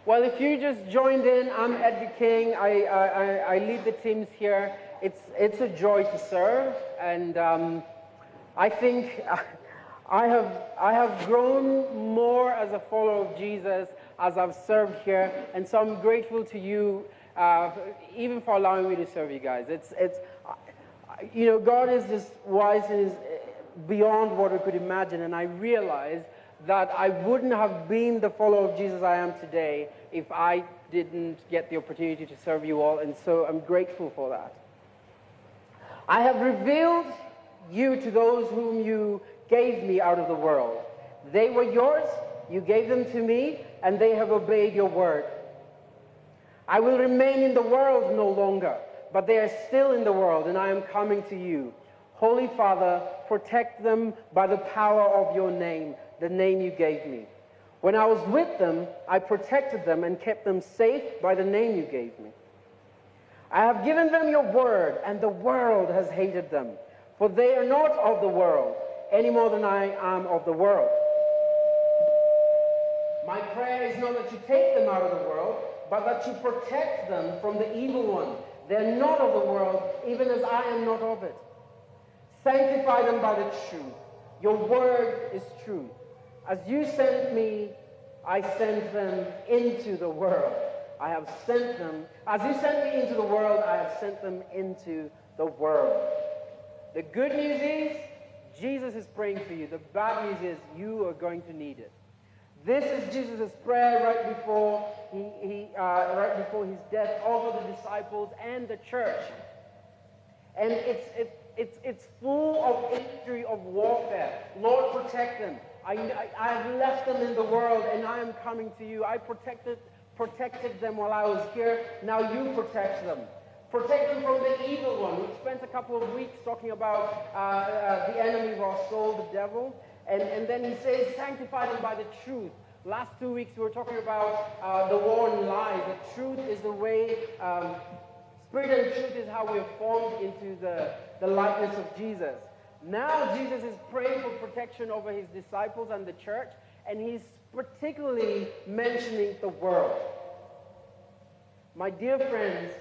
Well, if you just joined in, I'm Edgar King. I lead the teams here. It's a joy to serve, and I think I have grown more as a follower of Jesus as I've served here, and so I'm grateful to you, even for allowing me to serve you guys. God is just wise and is beyond what we could imagine, and I realize that I wouldn't have been the follower of Jesus I am today if I didn't get the opportunity to serve you all, and so I'm grateful for that. I have revealed you to those whom you gave me out of the world. They were yours, you gave them to me, and they have obeyed your word. I will remain in the world no longer, but they are still in the world, and I am coming to you. Holy Father, protect them by the power of your name, the name you gave me. When I was with them, I protected them and kept them safe by the name you gave me. I have given them your word, and the world has hated them, for they are not of the world, any more than I am of the world. My prayer is not that you take them out of the world, but that you protect them from the evil one. They're not of the world, even as I am not of it. Sanctify them by the truth. Your word is truth. As you sent me, I sent them into the world. I have sent them. As you sent me into the world, I have sent them into the world. The good news is, Jesus is praying for you. The bad news is, you are going to need it. This is Jesus' prayer right before his death over the disciples and the church. And it's full of imagery of warfare. Lord, protect them. I have left them in the world, and I am coming to you. I protected them while I was here. Now you protect them. Protect them from the evil one. We spent a couple of weeks talking about the enemy of our soul, the devil. And then he says, sanctify them by the truth. Last 2 weeks we were talking about the war and lies. The truth is the way, spirit and truth is how we are formed into the likeness of Jesus. Now Jesus is praying for protection over his disciples and the church, and he's particularly mentioning the world. My dear friends,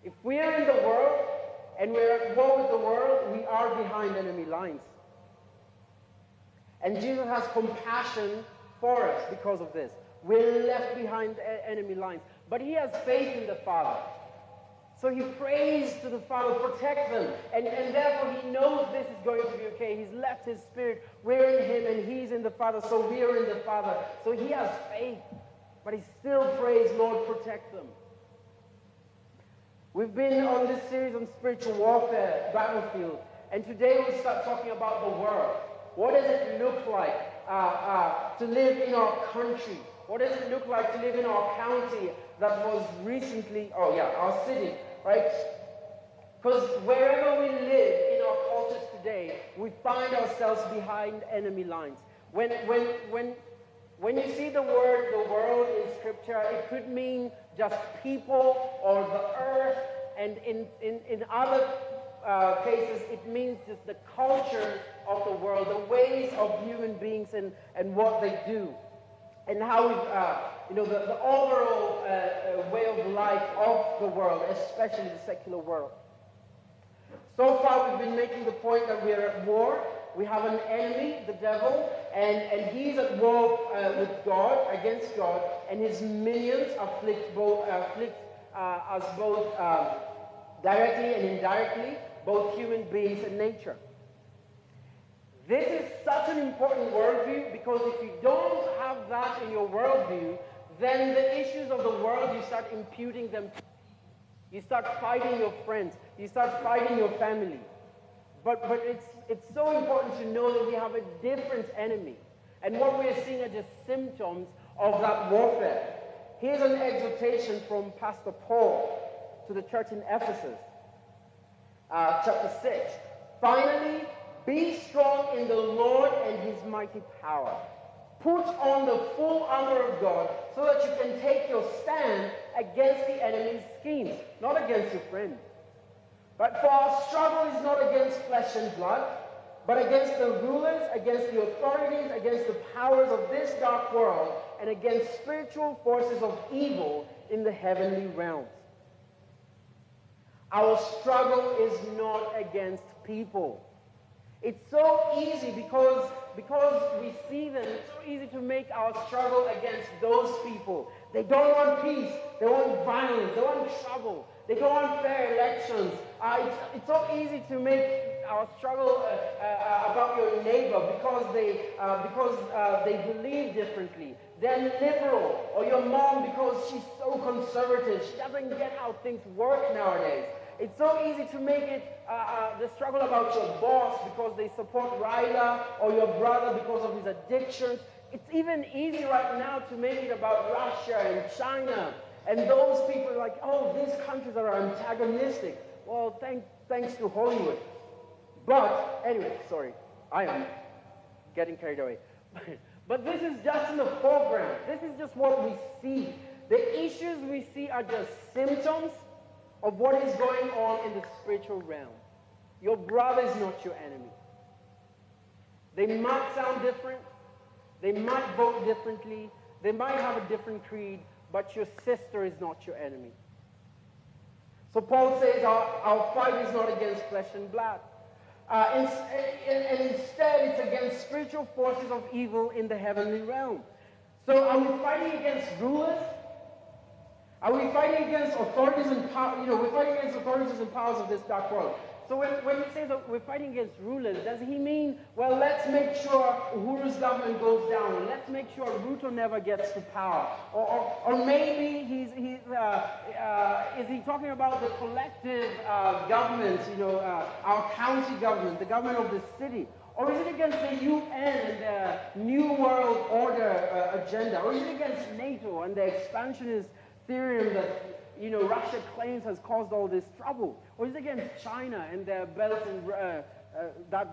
if we are in the world and we're at war with the world, we are behind enemy lines. And Jesus has compassion for us because of this. We're left behind enemy lines. But he has faith in the Father. So he prays to the Father, protect them. And therefore he knows this is going to be okay. He's left his spirit. We're in him and he's in the Father. So we are in the Father. So he has faith. But he still prays, Lord, protect them. We've been on this series on spiritual warfare, battlefield. And today we'll start talking about the world. What does it look like to live in our country? What does it look like to live in our county that was recently, our city, right? Because wherever we live in our cultures today, we find ourselves behind enemy lines. When you see the word, the world in Scripture, it could mean just people or the earth, and in other cases, it means just the culture of the world, the ways of human beings and what they do. And how, the overall way of life of the world, especially the secular world. So far, we've been making the point that we're at war. We have an enemy, the devil, and he's at war with God, against God, and his minions afflict us both directly and indirectly, both human beings and nature. This is such an important worldview, because if you don't have that in your worldview, then the issues of the world, you start imputing them to. You start fighting your friends. You start fighting your family. But it's so important to know that we have a different enemy. And what we are seeing are just symptoms of that warfare. Here's an exhortation from Pastor Paul to the church in Ephesus, chapter 6. Finally, be strong in the Lord and his mighty power. Put on the full armor of God so that you can take your stand against the enemy's schemes, not against your friend. But for our struggle is not against flesh and blood, but against the rulers, against the authorities, against the powers of this dark world, and against spiritual forces of evil in the heavenly realms. Our struggle is not against people. It's so easy because we see them, it's so easy to make our struggle against those people. They don't want peace, they want violence, they want trouble, they don't want fair elections. It's so easy to make our struggle about your neighbor because they believe differently. They're liberal, or your mom because she's so conservative. She doesn't get how things work nowadays. It's so easy to make it the struggle about your boss because they support Ryla, or your brother because of his addictions. It's even easy right now to make it about Russia and China. And those people are like, oh, these countries are antagonistic. Well, thanks to Hollywood. But, anyway, sorry, I am getting carried away. But this is just in the foreground. This is just what we see. The issues we see are just symptoms of what is going on in the spiritual realm. Your brother is not your enemy. They might sound different. They might vote differently. They might have a different creed, but your sister is not your enemy. So Paul says our fight is not against flesh and blood. And instead, it's against spiritual forces of evil in the heavenly realm. So are we fighting against rulers? Are we fighting against authorities and power? We're fighting against authorities and powers of this dark world. So when he says that we're fighting against rulers, does he mean, well, let's make sure Uhuru's government goes down, and let's make sure Ruto never gets to power? Or maybe is he talking about the collective government, our county government, the government of the city? Or is it against the UN and the New World Order agenda? Or is it against NATO and the expansionist theorem that Russia claims has caused all this trouble? Or is it against China and their Belt and that?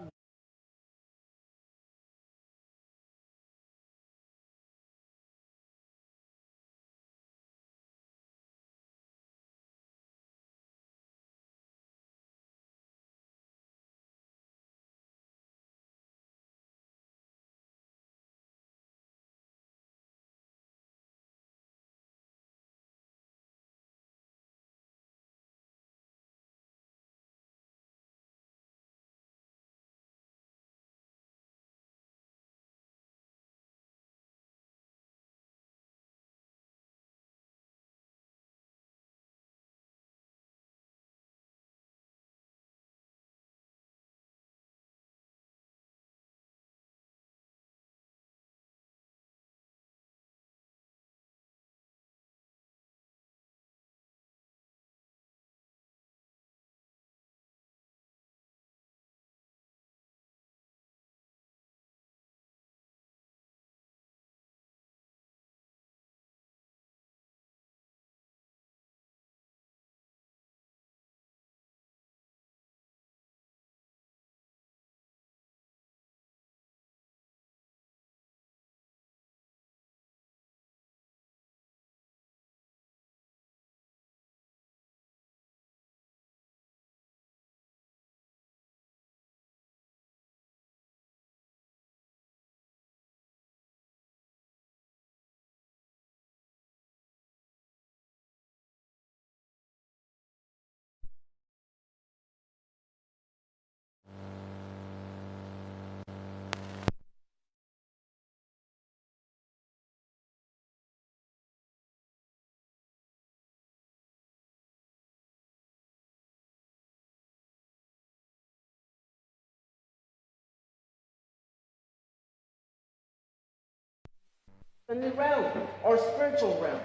In the realm or spiritual realm.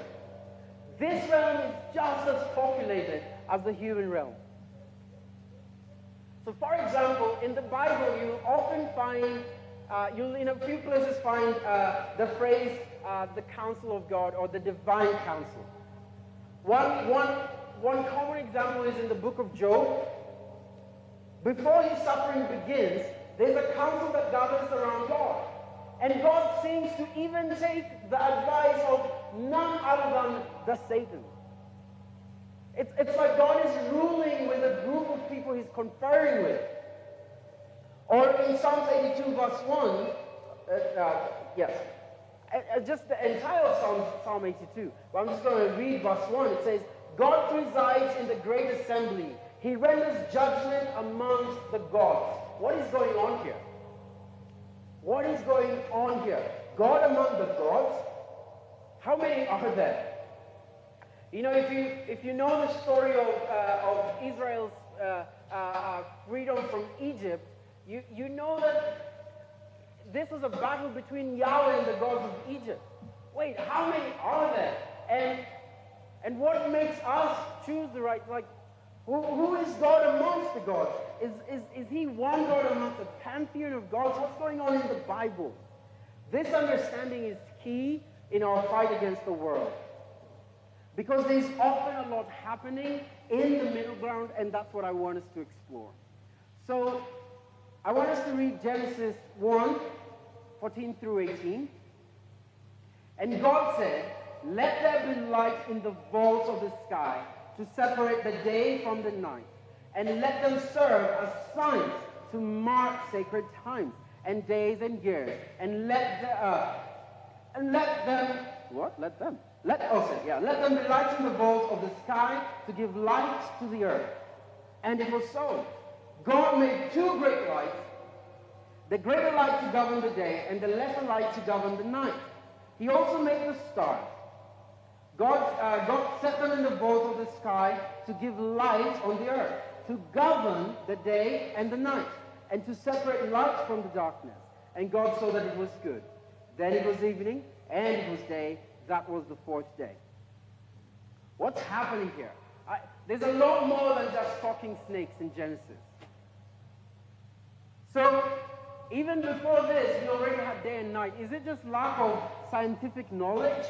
This realm is just as populated as the human realm. So for example, in the Bible, you often find, you'll in a few places find the phrase, the counsel of God, or the divine counsel. One common example is in the book of Job. Before his suffering begins, there's a council that gathers around God. And God seems to even take the advice of none other than the Satan. It's like God is ruling with a group of people he's conferring with. Or in Psalms 82 verse 1, yes, just the entire Psalm 82. But I'm just going to read verse 1. It says, God presides in the great assembly. He renders judgment amongst the gods. What is going on here? What is going on here? God among the gods? How many are there? You know, if you know the story of Israel's freedom from Egypt, you know that this was a battle between Yahweh and the gods of Egypt. Wait, how many are there? And what makes us choose the right? Like, who is God amongst the gods? Is he one God amongst a pantheon of gods? What's going on in the Bible? This understanding is key in our fight against the world. Because there's often a lot happening in the middle ground, and that's what I want us to explore. So, I want us to read Genesis 1, 14 through 18. And God said, let there be light in the vaults of the sky to separate the day from the night, and let them serve as signs to mark sacred times and days and years, and let them be lights in the vaults of the sky to give light to the earth. And it was so. God made two great lights, the greater light to govern the day, and the lesser light to govern the night. He also made the stars. God set them in the vault of the sky to give light on the earth, to govern the day and the night, and to separate light from the darkness. And God saw that it was good. Then it was evening, and it was day. That was the fourth day. What's happening here? There's a lot more than just talking snakes in Genesis. So, even before this, we already had day and night. Is it just lack of scientific knowledge?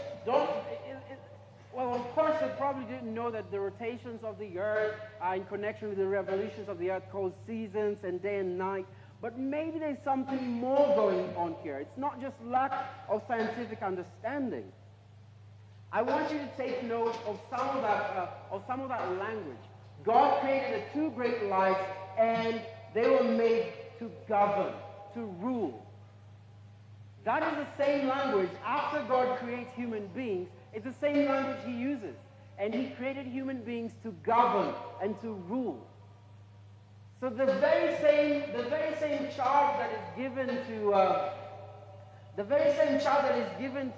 Well, of course, they probably didn't know that the rotations of the earth in connection with the revolutions of the earth cause seasons and day and night. But maybe there's something more going on here. It's not just lack of scientific understanding. I want you to take note of some of that language. God created the two great lights, and they were made to govern, to rule. That is the same language after God creates human beings. It's the same language he uses. And he created human beings to govern and to rule. So the very same charge that is given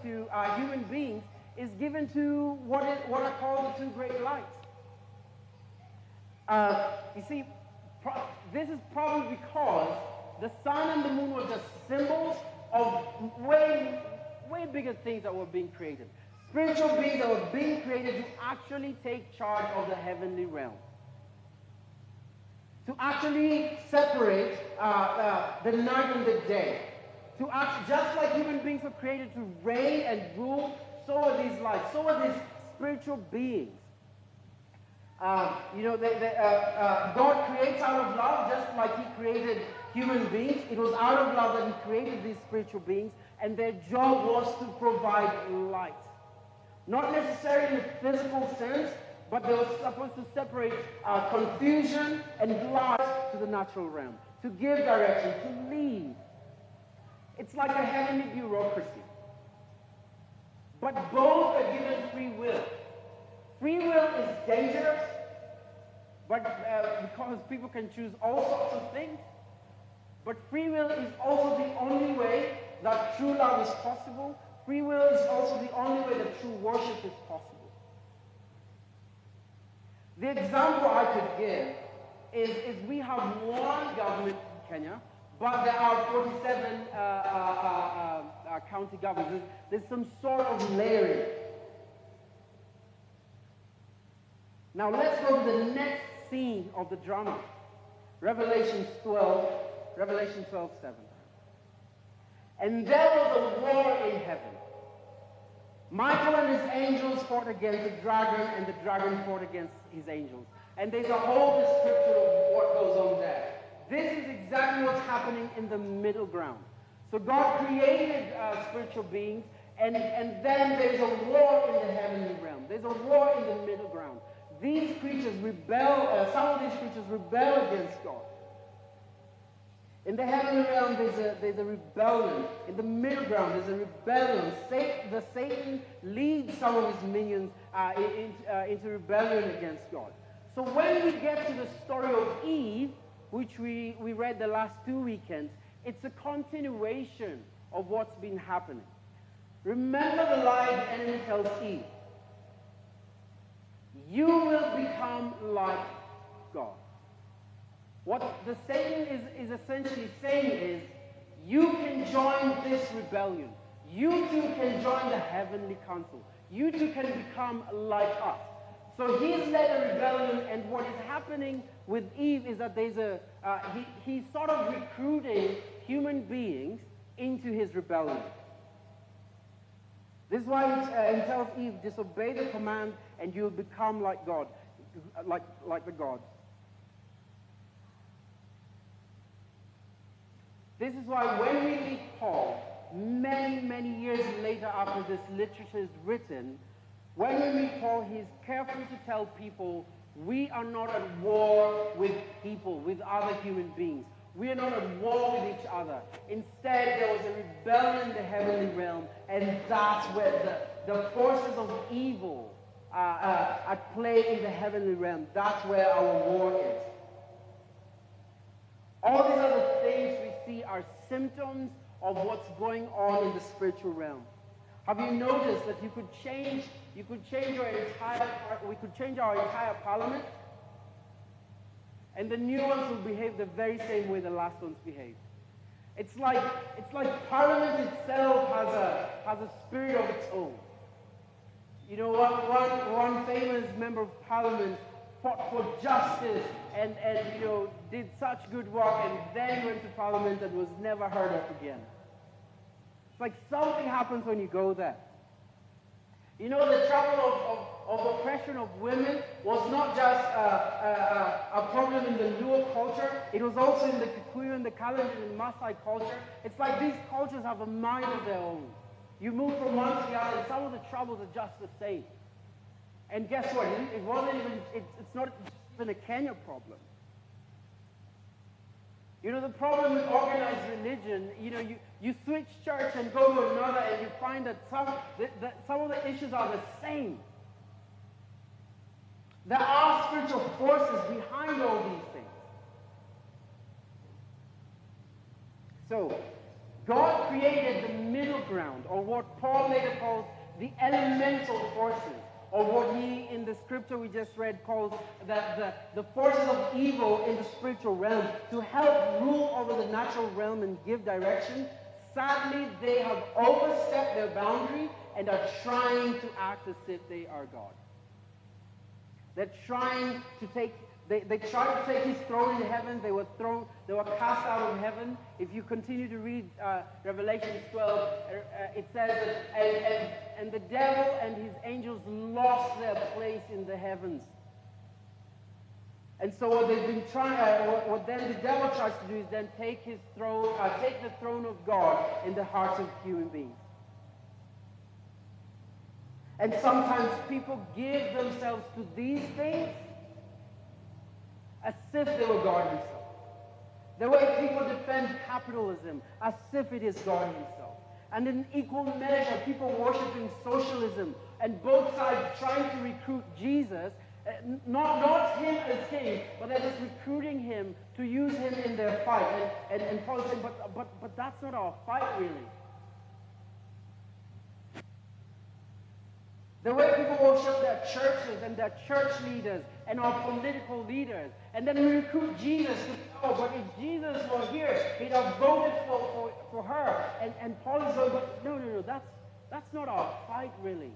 to human beings is given to what are called the two great lights. You see, this is probably because the sun and the moon were just symbols of way bigger things that were being created. Spiritual beings that were being created to actually take charge of the heavenly realm. To actually separate the night and the day. To act just like human beings were created to reign and rule, so are these lights, so are these spiritual beings. God creates out of love, just like he created human beings. It was out of love that he created these spiritual beings, and their job was to provide light. Not necessarily in the physical sense, but they were supposed to separate confusion and light to the natural realm, to give direction, to lead. It's like a heavenly bureaucracy. But both are given free will. Free will is dangerous, but because people can choose all sorts of things. But free will is also the only way that true love is possible. Free will is also the only way that true worship is possible. The example I could give is we have one government in Kenya, but there are 47 county governments. There's some sort of layering. Now let's go to the next scene of the drama. Revelation 12:7. And there was a war in heaven. Michael and his angels fought against the dragon, and the dragon fought against his angels. And there's a whole description of what goes on there. This is exactly what's happening in the middle ground. So God created spiritual beings, and then there's a war in the heavenly realm. There's a war in the middle ground. These creatures rebel, some of these creatures rebel against God. In the heavenly realm, there's a rebellion. In the middle ground, there's a rebellion. Satan leads some of his minions into rebellion against God. So when we get to the story of Eve, which we read the last 2 weekends, it's a continuation of what's been happening. Remember the lie the enemy tells Eve. You will become like God. What the Satan is essentially saying is, you can join this rebellion. You too can join the heavenly council. You too can become like us. So he's led a rebellion, and what is happening with Eve is that he's sort of recruiting human beings into his rebellion. This is why he tells Eve, disobey the command and you'll become like God, like the gods. This is why when we meet Paul, many, many years later after this literature is written, when we meet Paul, he's careful to tell people, we are not at war with people, with other human beings. We are not at war with each other. Instead, there was a rebellion in the heavenly realm, and that's where the forces of evil at play in the heavenly realm. That's where our war is. All these other things we see are symptoms of what's going on in the spiritual realm. Have you noticed that we could change our entire parliament, and the new ones will behave the very same way the last ones behaved? It's like Parliament itself has a spirit of its own. You know, one famous member of Parliament fought for justice and you know, did such good work, and then went to Parliament and was never heard of again. It's like something happens when you go there. You know, the trouble of oppression of women was not just a problem in the Luo culture. It was also in the Kikuyu and the Kalenjin and Maasai culture. It's like these cultures have a mind of their own. You move from one to the other, and some of the troubles are just the same. And guess what? It's not even a Kenya problem. You know, the problem with organized religion, you know, you switch church and go to another, and you find that some of the issues are the same. There are spiritual forces behind all these things. So, God created the middle ground, or what Paul later calls the elemental forces, or what he, in the scripture we just read, calls the forces of evil in the spiritual realm, to help rule over the natural realm and give direction. Sadly, they have overstepped their boundary and are trying to act as if they are God. They're trying to take, they tried to take his throne in heaven. They were cast out of heaven. If you continue to read Revelation 12, it says that, and the devil and his angels lost their place in the heavens. And so what they've been trying, what then the devil tries to do is then take his throne, take the throne of God in the hearts of human beings. And sometimes people give themselves to these things as if they were God himself. The way people defend capitalism as if it is God himself. And in equal measure, people worshiping socialism, and both sides trying to recruit Jesus, not him as king, but they're just recruiting him to use him in their fight. And Paul is saying, but that's not our fight, really. The way people worship their churches and their church leaders and our political leaders, and then we recruit Jesus to power. But if Jesus were here, he'd have voted for her. And Paul is going, but no, that's not our fight, really.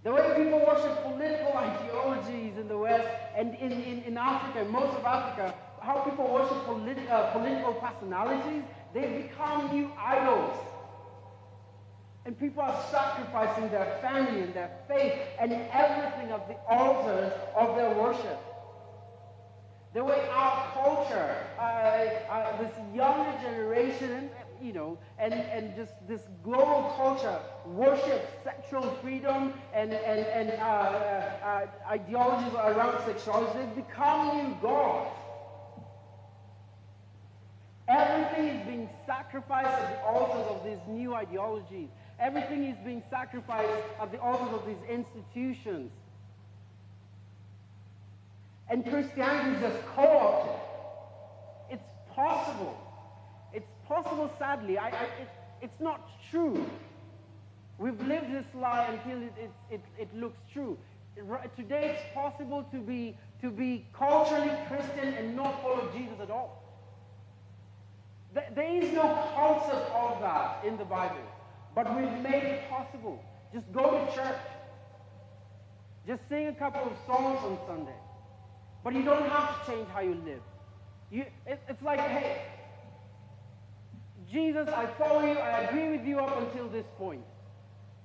The way people worship political ideologies in the West and in Africa, most of Africa, how people worship political personalities, they've become new idols. And people are sacrificing their family and their faith and everything of the altars of their worship. The way our culture, this younger generation, you know, and just this global culture worships sexual freedom and ideologies around sexuality, they've become new gods. Everything is being sacrificed at the altars of these new ideologies. Everything is being sacrificed at the altars of these institutions. And Christianity is just co-opted. It's possible. It's possible, sadly. It's not true. We've lived this lie until it looks true. Today it's possible to be culturally Christian and not follow Jesus at all. There is no concept of that in the Bible, but we've made it possible. Just go to church. Just sing a couple of songs on Sunday. But you don't have to change how you live. It's like, hey, Jesus, I follow you, I agree with you up until this point.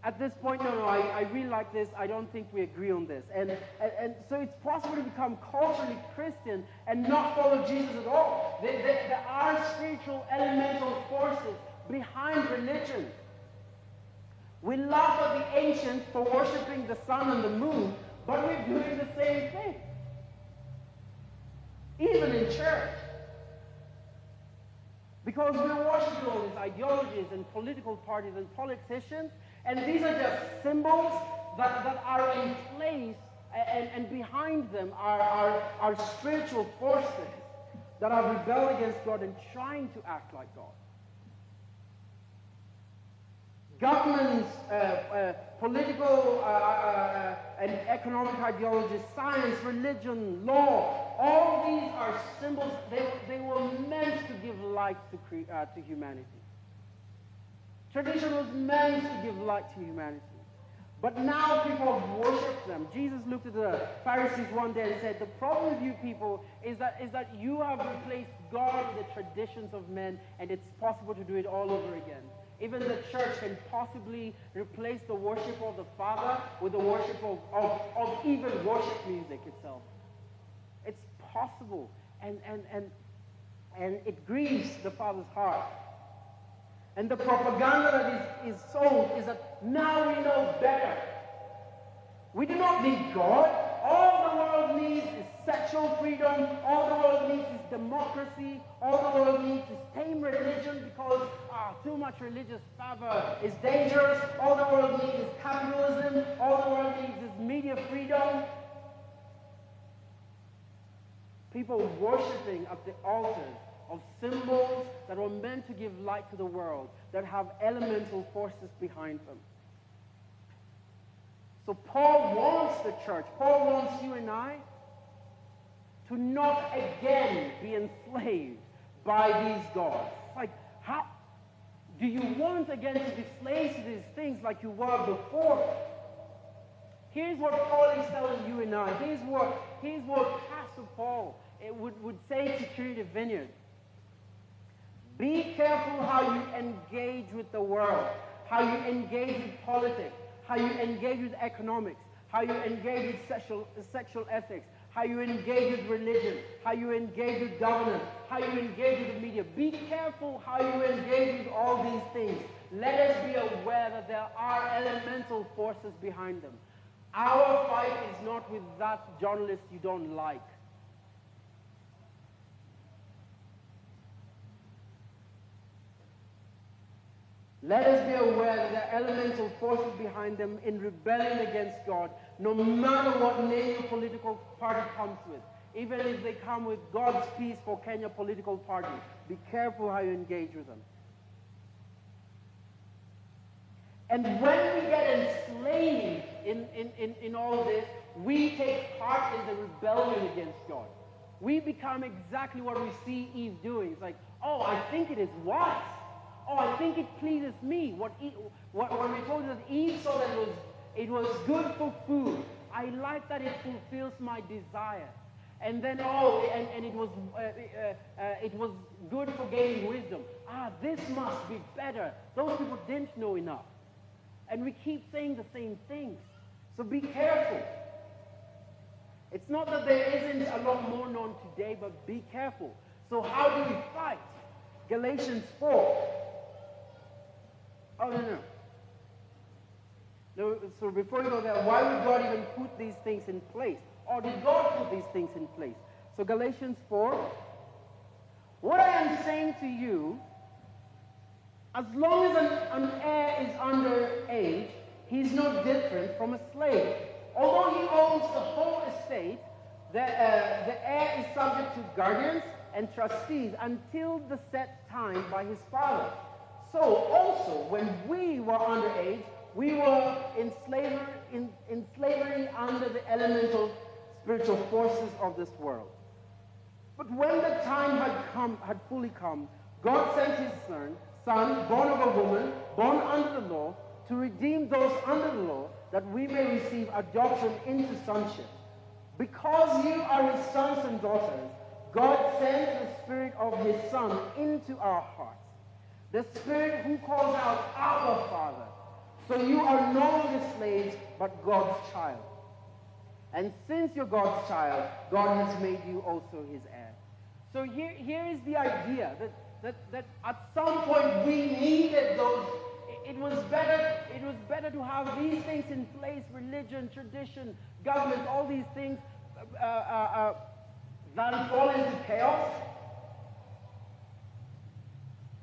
At this point, no, I really like this. I don't think we agree on this. And so it's possible to become culturally Christian and not follow Jesus at all. There are spiritual elemental forces behind religion. We laugh at the ancients for worshiping the sun and the moon, but we're doing the same thing. Even in church. Because we're worshiping all these ideologies and political parties and politicians, and these are just symbols that are in place, and behind them are spiritual forces that are rebelling against God and trying to act like God. Governments, political and economic ideologies, science, religion, law, all these are symbols. They were meant to give light to humanity. Tradition was meant to give light to humanity. But now people worship them. Jesus looked at the Pharisees one day and said, the problem with you people is that you have replaced God with the traditions of men, and it's possible to do it all over again. Even the church can possibly replace the worship of the Father with the worship of even worship music itself. It's possible, and it grieves the Father's heart. And the propaganda that is sold is that now we know better. We do not need God. All the world needs is sexual freedom. All the world needs is democracy. All the world needs is tame religion because too much religious fervor is dangerous. All the world needs is capitalism. All the world needs is media freedom. People worshiping at the altars of symbols that were meant to give light to the world, that have elemental forces behind them. So Paul wants the church, Paul wants you and I to not again be enslaved by these gods. It's like, how do you want again to be slaves to these things like you were before? Here's what Paul is telling you and I. Here's what Pastor Paul would say to Trinity Vineyard. Be careful how you engage with the world, how you engage with politics, how you engage with economics, how you engage with sexual ethics, how you engage with religion, how you engage with governance, how you engage with the media. Be careful how you engage with all these things. Let us be aware that there are elemental forces behind them. Our fight is not with that journalist you don't like. Let us be aware that there are elemental forces behind them in rebellion against God, no matter what name your political party comes with. Even if they come with God's Peace for Kenya political party, be careful how you engage with them. And when we get enslaved in all this, we take part in the rebellion against God. We become exactly what we see Eve doing. It's like, oh, I think it is wise. Oh, I think it pleases me. When we told that Eve saw that it was good for food, I like that it fulfills my desire. And then, and it was good for gaining wisdom. This must be better. Those people didn't know enough. And we keep saying the same things. So be careful. It's not that there isn't a lot more known today, but be careful. So how do we fight? Galatians 4. Oh, no. So before you go there, why would God even put these things in place? Or did God put these things in place? So Galatians 4. What I am saying to you, as long as an heir is under age, he's no different from a slave. Although he owns the whole estate, the heir is subject to guardians and trustees until the set time by his father. So also, when we were underage, we were in slavery under the elemental spiritual forces of this world. But when the time had fully come, God sent his son, born of a woman, born under the law, to redeem those under the law, that we may receive adoption into sonship. Because you are his sons and daughters, God sends the Spirit of his Son into our hearts. The Spirit who calls out, Abba, Father. So you are no longer slaves, but God's child. And since you're God's child, God has made you also his heir. So here is the idea that at some point we needed those. It was better to have these things in place: religion, tradition, government, all these things, than fall into chaos.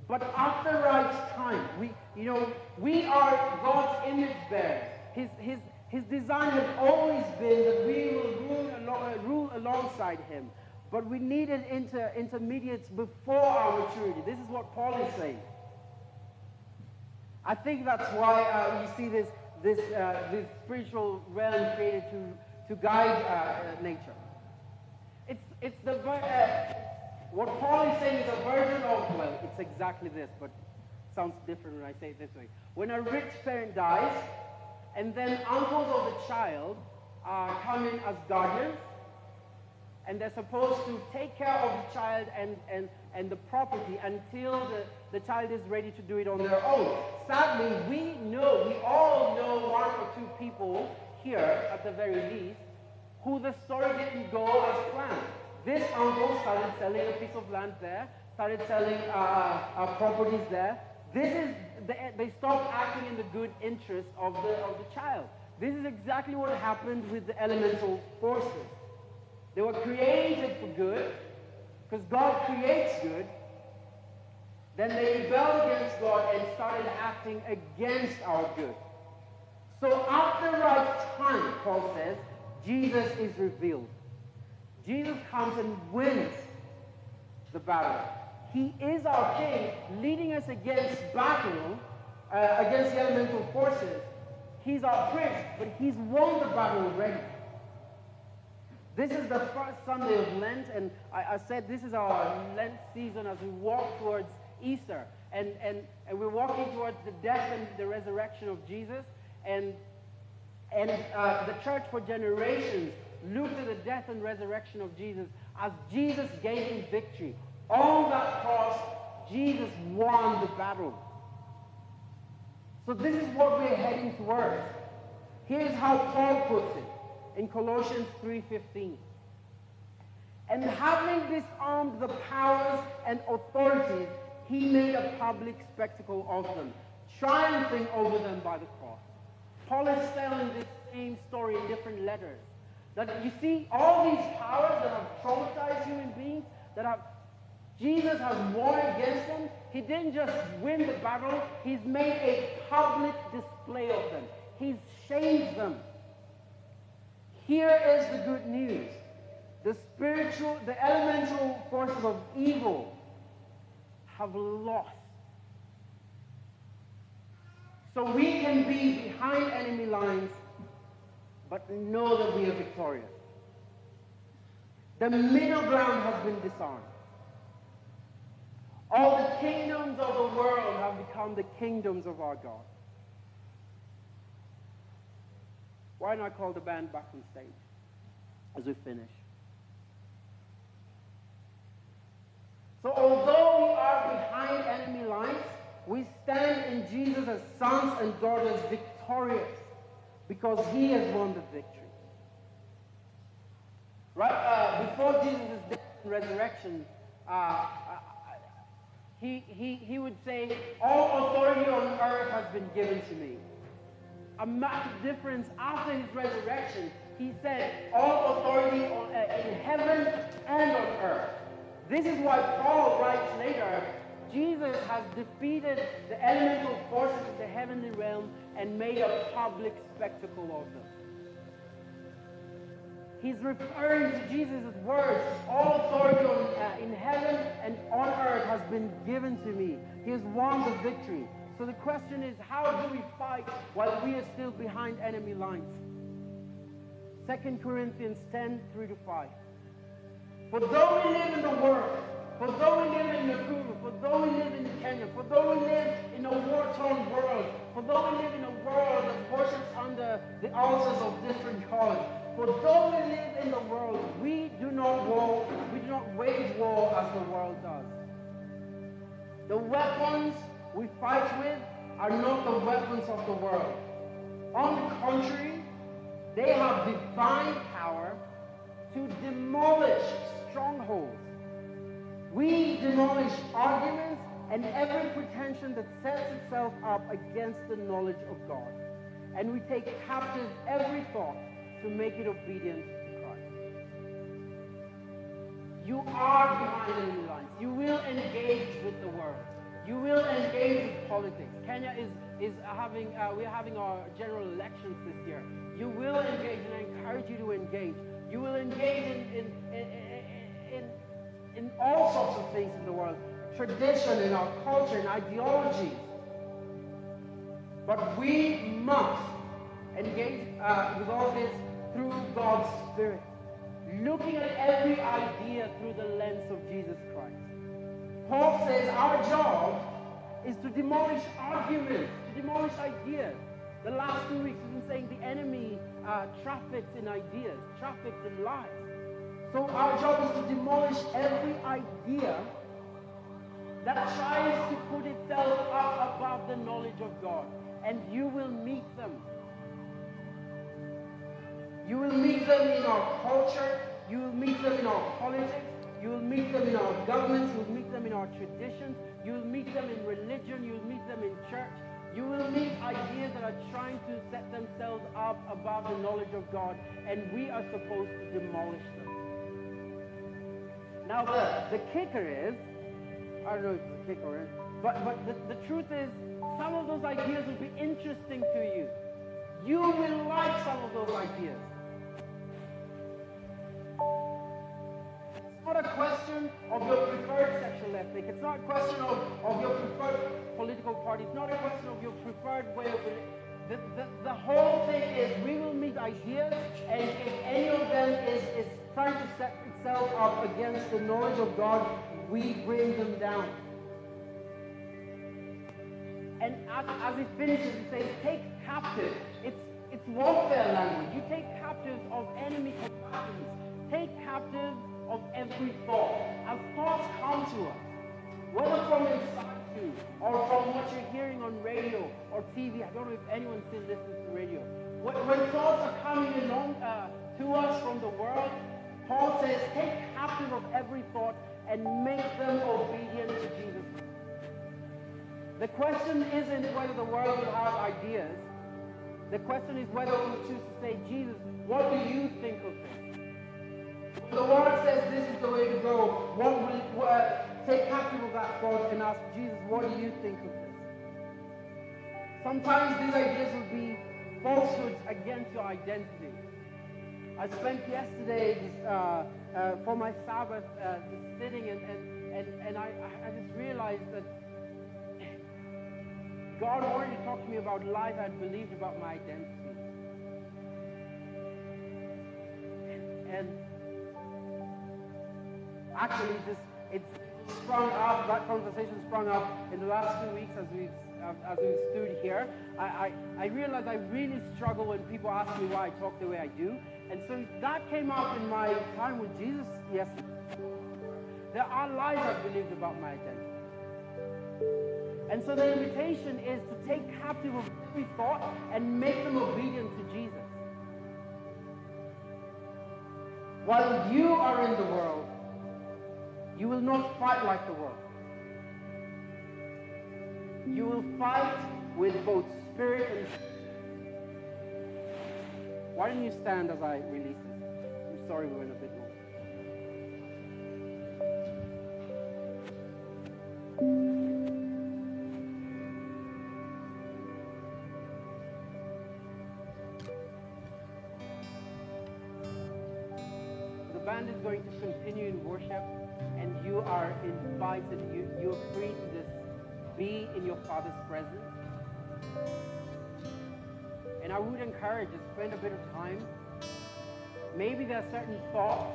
But after right time, we are God's image bearers. His design has always been that we will rule alongside him. But we needed intermediates before our maturity. This is what Paul is saying. I think that's why you see this spiritual realm created to guide nature. It's the what Paul is saying is a version of, well, it's exactly this, but it sounds different when I say it this way. When a rich parent dies, and then uncles of the child come in as guardians, and they're supposed to take care of the child and the property until the child is ready to do it on their own. Sadly, we all know one or two people here, at the very least, who the story didn't go as planned. This uncle started selling a piece of land there, started selling properties there. They stopped acting in the good interest of the child. This is exactly what happened with the elemental forces. They were created for good, because God creates good. Then they rebelled against God and started acting against our good. So at the right time, Paul says, Jesus is revealed. Jesus comes and wins the battle. He is our king, leading us against battle, against the elemental forces. He's our prince, but he's won the battle already. This is the first Sunday of Lent, and I said this is our Lent season as we walk towards Easter. And we're walking towards the death and the resurrection of Jesus. And the church for generations looked at the death and resurrection of Jesus as Jesus gaining victory. On that cross, Jesus won the battle. So this is what we're heading towards. Here's how Paul puts it in Colossians 3:15. And having disarmed the powers and authorities, he made a public spectacle of them, triumphing over them by the cross. Paul is telling this same story in different letters. That you see, all these powers that have traumatized human beings, Jesus has won against them. He didn't just win the battle, he's made a public display of them. He's shamed them. Here is the good news. The elemental forces of evil have lost. So we can be behind enemy lines, but know that we are victorious. The middle ground has been disarmed. All the kingdoms of the world have become the kingdoms of our God. Why not call the band back on stage as we finish? So although we are behind enemy lines, we stand in Jesus as sons and daughters victorious because he has won the victory. Right? Before Jesus' death and resurrection, he would say, all authority on earth has been given to me. A massive difference after his resurrection. He said, all authority in heaven and on earth. This is why Paul writes later, Jesus has defeated the elemental forces of the heavenly realm and made a public spectacle of them. He's referring to Jesus' words, all authority in heaven and on earth has been given to me. He has won the victory. So the question is, how do we fight while we are still behind enemy lines? 2 Corinthians 10, 3-5. For though we live in the world, for though we live in Nakuru, for though we live in Kenya, for though we live in a war-torn world, for though we live in a world that worships under the altars of different gods, for though we live in the world, we do not wage war as the world does. The weapons we fight with are not the weapons of the world. On the contrary, they have divine power to demolish strongholds. We demolish arguments and every pretension that sets itself up against the knowledge of God. And we take captive every thought to make it obedient to Christ. You are behind enemy lines. You will engage with the world. You will engage with politics. Kenya is having, we're having our general elections this year. You will engage, and I encourage you to engage. You will engage in all sorts of things in the world, tradition, in our culture, in ideologies. But we must engage with all this through God's Spirit, looking at every idea through the lens of Jesus Christ. Paul says our job is to demolish arguments, to demolish ideas. The last 2 weeks we've been saying the enemy traffics in ideas, traffics in lies. So our job is to demolish every idea that tries to put itself up above the knowledge of God. And you will meet them. You will meet them in our culture. You will meet them in our politics. You will meet them in our governments. You will meet them in our traditions. You will meet them in religion. You will meet them in church. You will meet ideas that are trying to set themselves up above the knowledge of God, and we are supposed to demolish them. Now, the kicker is, I don't know if it's a kicker or but the truth is, some of those ideas will be interesting to you. You will like some of those ideas. It's not a question of your preferred sexual ethic. It's not a question of your preferred political party. It's not a question of your preferred way of living. The whole thing is we will meet ideas, and if any of them is trying to set itself up against the knowledge of God, we bring them down. And as it finishes, it says, take captive. It's warfare language. You take captive of enemy combatants. Take captive of every thought. As thoughts come to us, whether from inside you or from what you're hearing on radio or TV. I don't know if anyone still listens to radio. When thoughts are coming along to us from the world, Paul says, take captive of every thought and make them obedient to Jesus. The question isn't whether the world will have ideas. The question is whether we choose to say, Jesus, what do you think of this? The world says this is the way to go. What will take captive of that thought and ask Jesus, what do you think of this? Sometimes these ideas will be falsehoods against your identity. I spent yesterday for my Sabbath just sitting and I just realized that God wanted to talk to me about lies I'd believed about my identity. And actually, it sprung up, that conversation sprung up in the last 2 weeks as we've stood here. I realized I really struggle when people ask me why I talk the way I do. And so that came up in my time with Jesus yesterday. There are lies I've believed about my identity. And so the invitation is to take captive of every thought and make them obedient to Jesus. While you are in the world, you will not fight like the world. You will fight with both spirit and soul. Why don't you stand as I release this? I'm sorry we went a bit long. band is going to continue in worship, and you are invited. You're free to just be in your Father's presence. And I would encourage you to spend a bit of time. Maybe there are certain thoughts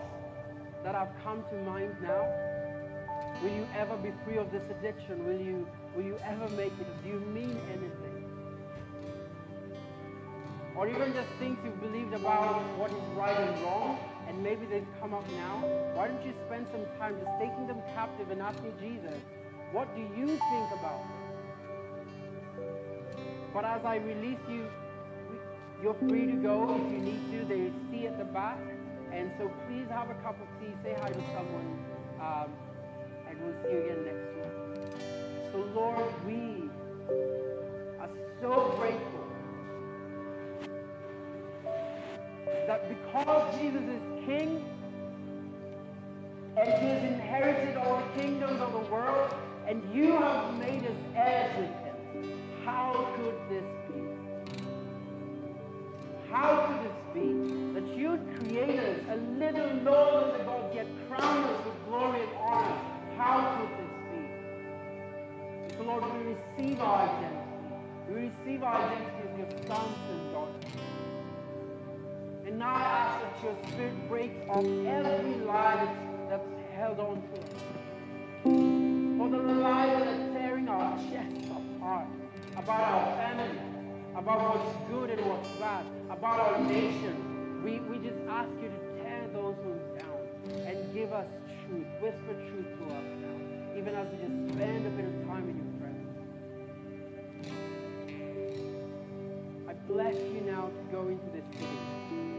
that have come to mind now. Will you ever be free of this addiction? Will you ever make it? Do you mean anything? Or even just things you've believed about what is right and wrong, and maybe they've come up now. Why don't you spend some time just taking them captive and asking Jesus, what do you think about them? But as I release you, you're free to go if you need to. There is tea at the back. And so please have a cup of tea. Say hi to someone. And we'll see you again next week. So Lord, we are so grateful that because Jesus is King and He has inherited all the kingdoms of the world and you have made us heirs with Him, how could this be? How could this be that you'd create us a little lower than the gods, yet crown us with glory and honor? How could this be? So Lord, we receive our identity. We receive our identity as your sons and daughters. And now I ask that your Spirit breaks off every lie that's held on to us. For the lies that are tearing our chests apart about our family, about what's good and what's bad, about our nation. We just ask you to tear those ones down and give us truth, whisper truth to us now, even as we just spend a bit of time in your presence. I bless you now to go into this city,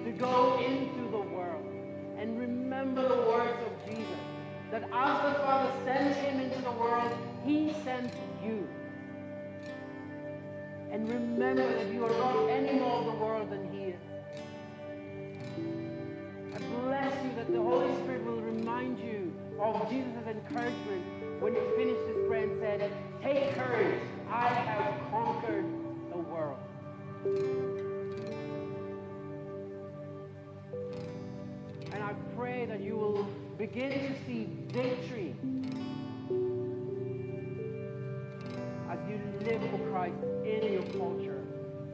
to go into the world, and remember the words of Jesus, that as the Father sends him into the world, he sends you. And remember that you are not any more of the world than he is. I bless you that the Holy Spirit will remind you of Jesus' encouragement when he finished his prayer and said, take courage, I have conquered the world. And I pray that you will begin to see victory as you live for Christ in your culture,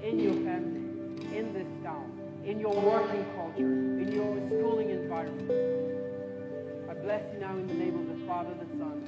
in your family, in this town, in your working culture, in your schooling environment. I bless you now in the name of the Father, the Son,